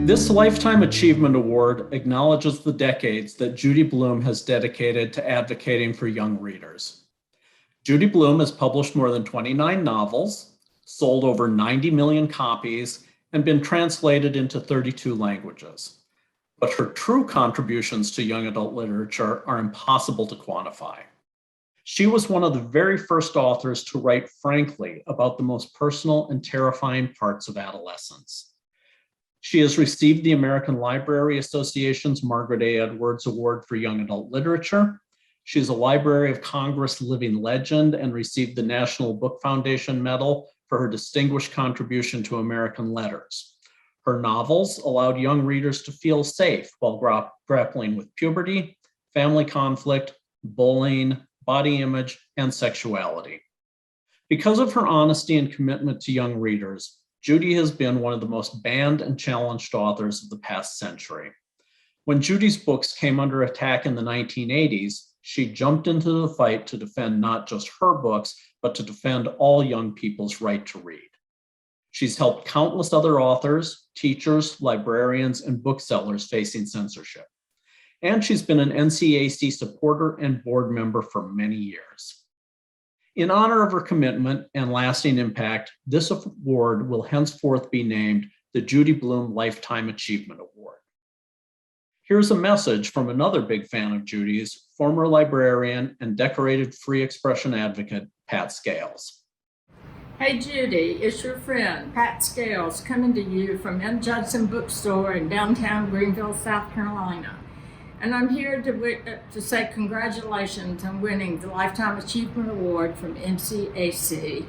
This Lifetime Achievement Award acknowledges the decades that Judy Blume has dedicated to advocating for young readers. Judy Blume has published more than 29 novels, sold over 90 million copies, and been translated into 32 languages. But her true contributions to young adult literature are impossible to quantify. She was one of the very first authors to write frankly about the most personal and terrifying parts of adolescence. She has received the American Library Association's Margaret A. Edwards Award for Young Adult Literature. She's a Library of Congress Living Legend and received the National Book Foundation Medal for her distinguished contribution to American letters. Her novels allowed young readers to feel safe while grappling with puberty, family conflict, bullying, body image, and sexuality. Because of her honesty and commitment to young readers, Judy has been one of the most banned and challenged authors of the past century. When Judy's books came under attack in the 1980s, she jumped into the fight to defend not just her books, but to defend all young people's right to read. She's helped countless other authors, teachers, librarians, and booksellers facing censorship. And she's been an NCAC supporter and board member for many years. In honor of her commitment and lasting impact, this award will henceforth be named the Judy Blume Lifetime Achievement Award. Here's a message from another big fan of Judy's, former librarian and decorated free expression advocate, Pat Scales. Hey Judy, it's your friend, Pat Scales, coming to you from M. Judson Bookstore in downtown Greenville, South Carolina. And I'm here to say congratulations on winning the Lifetime Achievement Award from NCAC.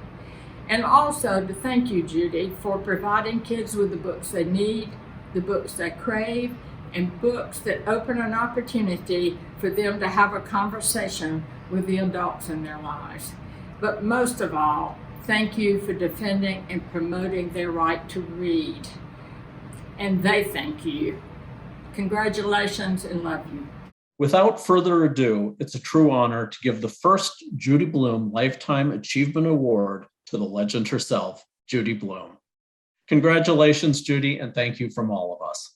And also to thank you, Judy, for providing kids with the books they need, the books they crave, and books that open an opportunity for them to have a conversation with the adults in their lives. But most of all, thank you for defending and promoting their right to read. And they thank you. Congratulations and love you. Without further ado, it's a true honor to give the first Judy Blume Lifetime Achievement Award to the legend herself, Judy Blume. Congratulations, Judy, and thank you from all of us.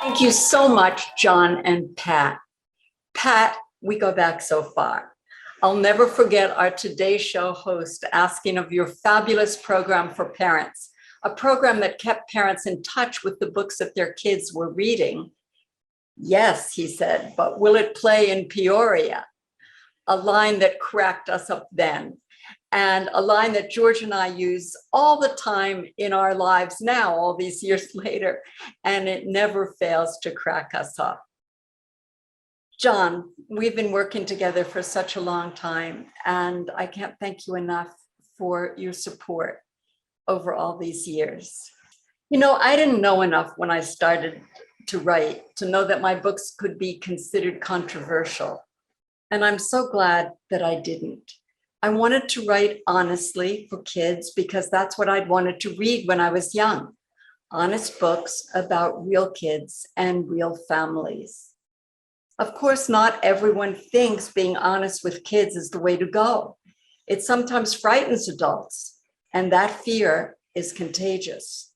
Thank you so much, John and Pat. Pat, we go back so far. I'll never forget our Today Show host asking of your fabulous program for parents, a program that kept parents in touch with the books that their kids were reading. Yes, he said, but will it play in Peoria? A line that cracked us up then, and a line that George and I use all the time in our lives now, all these years later, and it never fails to crack us up. John, we've been working together for such a long time, and I can't thank you enough for your support over all these years. You know, I didn't know enough when I started to write to know that my books could be considered controversial, and I'm so glad that I didn't. I wanted to write honestly for kids because that's what I'd wanted to read when I was young. Honest books about real kids and real families. Of course, not everyone thinks being honest with kids is the way to go. It sometimes frightens adults, and that fear is contagious.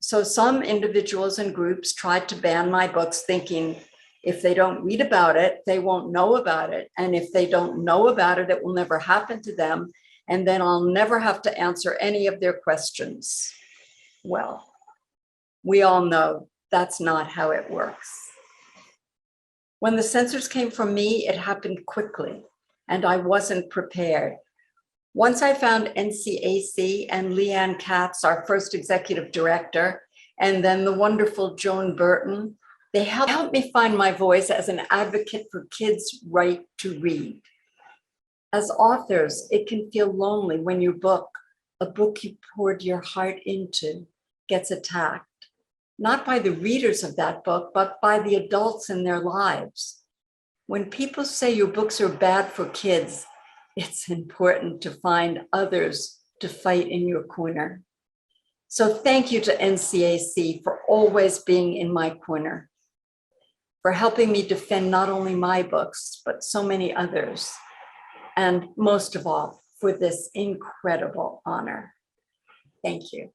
So some individuals and groups tried to ban my books, thinking if they don't read about it, they won't know about it. And if they don't know about it, it will never happen to them. And then I'll never have to answer any of their questions. Well, we all know that's not how it works. When the censors came for me, it happened quickly, and I wasn't prepared. Once I found NCAC and Leanne Katz, our first executive director, and then the wonderful Joan Burton, they helped me find my voice as an advocate for kids' right to read. As authors, it can feel lonely when your book, a book you poured your heart into, gets attacked. Not by the readers of that book, but by the adults in their lives. When people say your books are bad for kids, it's important to find others to fight in your corner. So thank you to NCAC for always being in my corner, for helping me defend not only my books, but so many others. And most of all, for this incredible honor. Thank you.